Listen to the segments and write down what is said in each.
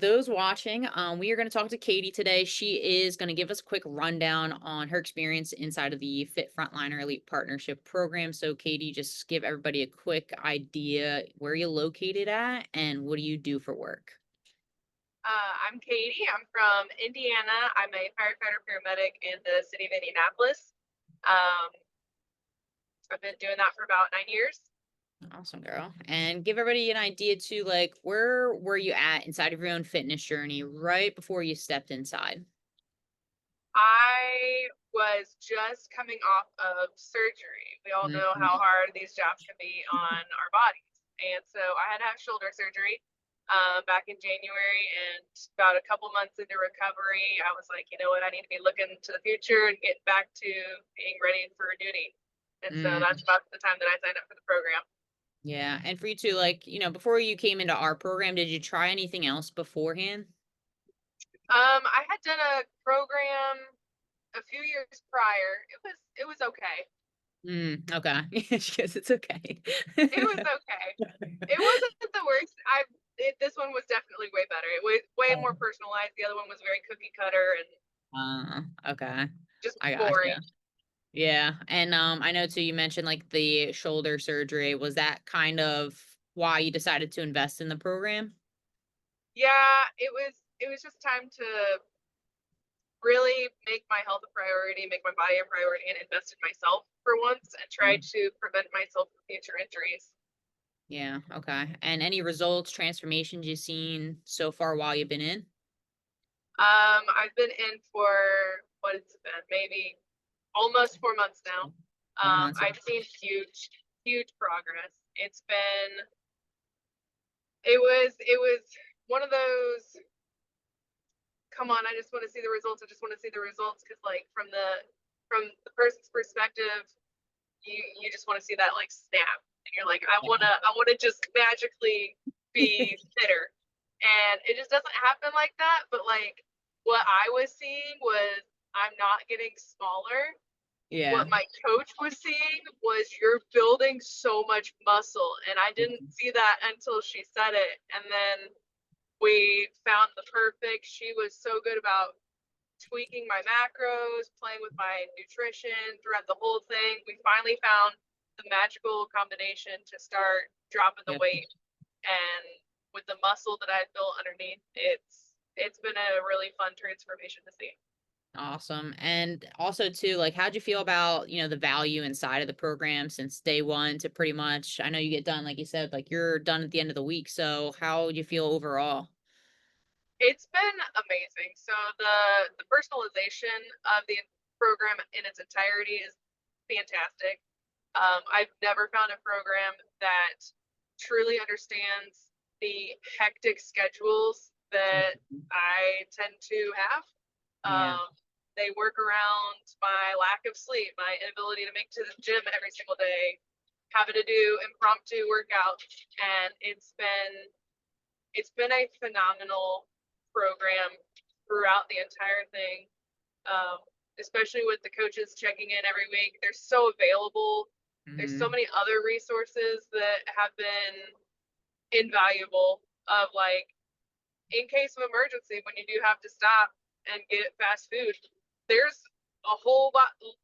those watching, we are going to talk to Katie today. She is going to give us a quick rundown on her experience inside of the Fit Frontliner Elite Partnership Program. So, Katie, just give everybody a quick idea where you're located at and what do you do for work? I'm Katie. I'm from Indiana. I'm a firefighter-paramedic in the city of Indianapolis. Um, I've been doing that for about 9 years. Awesome, girl. And give everybody an idea too, like where were you at inside of your own fitness journey right before you stepped inside? I was just coming off of surgery. We all know how Mhm. hard these jobs can be on our bodies. And so I had to have shoulder surgery back in January, and about a couple months into recovery, I was like, you know what, I need to be looking to the future and get back to being ready for duty. And so that's Mm, about the time that I signed up for the program. yeah. And for you too, like, before you came into our program, did you try anything else beforehand? I had done a program a few years prior. It was okay. Okay. Yes, it's okay. It was okay. It wasn't the worst. This one was definitely way better. It was way more personalized. The other one was very cookie cutter and Okay. just I boring. gotcha. Yeah. And I know too you mentioned like the shoulder surgery. Was that kind of why you decided to invest in the program? Yeah, it was just time to really make my health a priority, make my body a priority, and invest in myself for once and try Mm, to prevent myself from future injuries. yeah, okay. And any results, transformations you've seen so far while you've been in? I've been in for what it's been, maybe almost 4 months now. 4 months. I've seen huge progress. It was one of those, come on, I just want to see the results. I just want to see the results because like from the person's perspective, you just want to see that like snap. And you're like, I wanna just magically be fitter. And it just doesn't happen like that. But like what I was seeing was I'm not getting smaller. Yeah. What my coach was seeing was you're building so much muscle. And I didn't see that until she said it. And then we found the perfect. She was so good about tweaking my macros, playing with my nutrition throughout the whole thing. We finally found the magical combination to start dropping the Yeah. weight. And with the muscle that I built underneath, it's been a really fun transformation to see. Awesome. And also too, like how'd you feel about, the value inside of the program since day one to pretty much I know you get done, like you said, like you're done at the end of the week. So how do you feel overall? It's been amazing. So the personalization of the program in its entirety is fantastic. I've never found a program that truly understands the hectic schedules that Mhm. I tend to have. Yeah. They work around my lack of sleep, my inability to make to the gym every single day, having to do impromptu workouts, and it's been a phenomenal program throughout the entire thing. Um, Especially with the coaches checking in every week. They're so available. There's so Mhm. many other resources that have been invaluable of like in case of emergency when you do have to stop and get fast food, there's a whole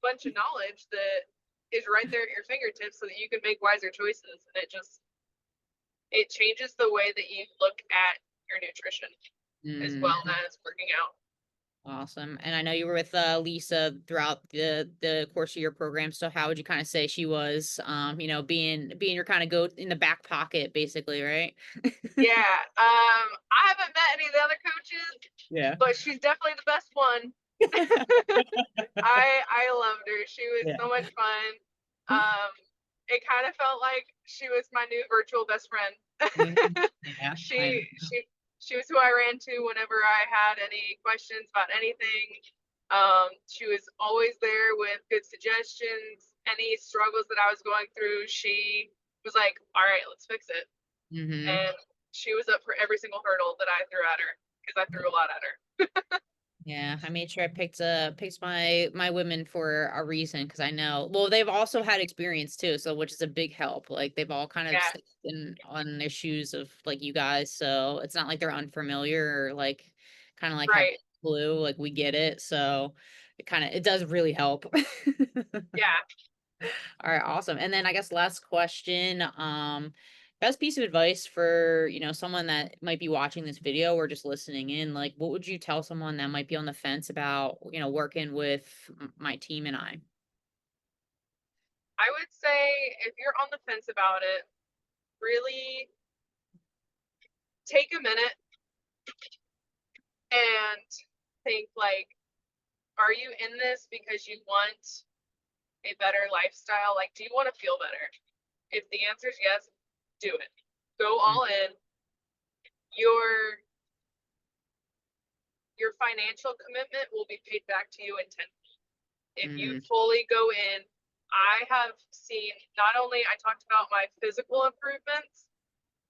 bunch of knowledge that is right there at your fingertips so that you can make wiser choices, and it changes the way that you look at your nutrition as well Mhm. as working out. Awesome. And I know you were with Lisa throughout the course of your program. So how would you kind of say she was being your kind of go in the back pocket basically, right? Yeah. I haven't met any of the other coaches, Yeah. but she's definitely the best one. I loved her. She was Yeah. so much fun. Um, it kind of felt like she was my new virtual best friend. Mhm. Yeah. I she know. she she was who I ran to whenever I had any questions about anything. She was always there with good suggestions. Any struggles that I was going through, she was like, "All right, let's fix it." Mhm. And she was up for every single hurdle that I threw at her because I threw a lot at her. Yeah, I made sure I picked my women for a reason because I know well they've also had experience too, so which is a big help. Like they've all kind of Yeah, stepped in on their shoes of like you guys, so it's not like they're unfamiliar or like kind of like have right. no clue. Like we get it, so it does really help. Yeah. All right, awesome. And then I guess last question, best piece of advice for, someone that might be watching this video or just listening in, like what would you tell someone that might be on the fence about, working with my team and I? I would say if you're on the fence about it, really take a minute and think like, are you in this because you want a better lifestyle? Like, do you want to feel better? If the answer is yes, do it. Go Mm, all in. Your your financial commitment will be paid back to you in 10. If you mm, fully go in, I have seen not only I talked about my physical improvements,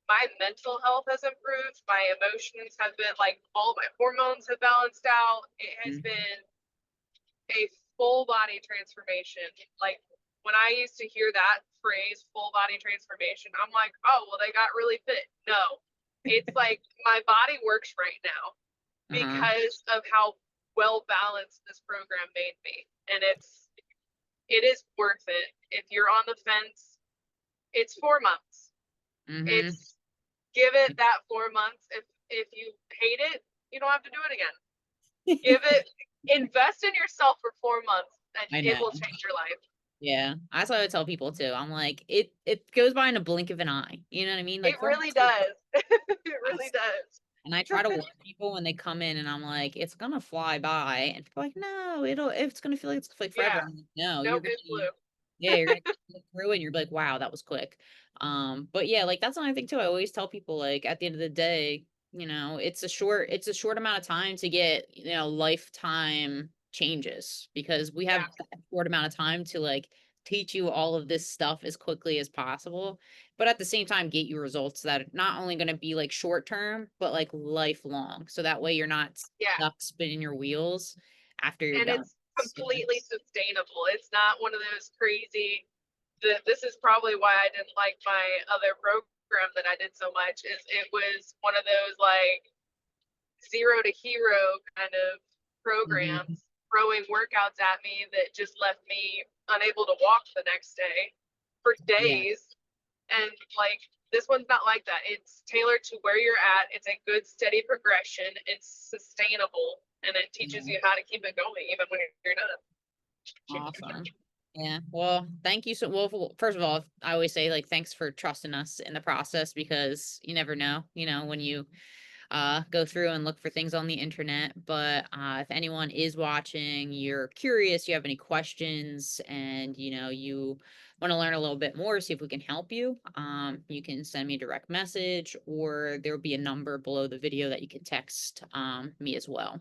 my mental health has improved, my emotions have been like all my hormones have balanced out. It has mm, been a full body transformation. Like when I used to hear that phrase, full body transformation, I'm like, oh, well, they got really fit. No, it's like my body works right now uh-huh. because of how well balanced this program made me. And it is worth it. If you're on the fence, it's 4 months. Mm-hmm. It's give it that 4 months. If you hate it, you don't have to do it again. Give it invest in yourself for 4 months and I it know. will change your life. Yeah. That's what I would tell people too. I'm like, it goes by in a blink of an eye. You know what I mean? It Like 4 months really goes does. It really fast. does. And I try to warn people when they come in and I'm like, it's gonna fly by. And people are like, no, it's gonna feel like it's like forever. Yeah. I'm like, no, you're Nope, gonna it be, flew. yeah, you're gonna look through it and you're like, wow, that was quick. But yeah, like that's another thing too. I always tell people like at the end of the day, it's a short amount of time to get, lifetime changes because we have Yeah. that short amount of time to like teach you all of this stuff as quickly as possible but at the same time get you results that are not only going to be like short term but like lifelong so that way you're not Yeah. stuck spinning your wheels after you're And done. it's So, completely sustainable. It's not one of those crazy this is probably why I didn't like my other program that I did so much is it was one of those like zero to hero kind of mhm, programs throwing workouts at me that just left me unable to walk the next day for yeah, days. And like this one's not like that. It's tailored to where you're at. It's a good steady progression. It's sustainable and it teaches yeah, you how to keep it going even when you're done. awesome. Yeah, well thank you so well first of all I always say like thanks for trusting us in the process because you never know when you go through and look for things on the internet. But if anyone is watching, you're curious, you have any questions, and you want to learn a little bit more, see if we can help you, you can send me a direct message, or there will be a number below the video that you can text me as well.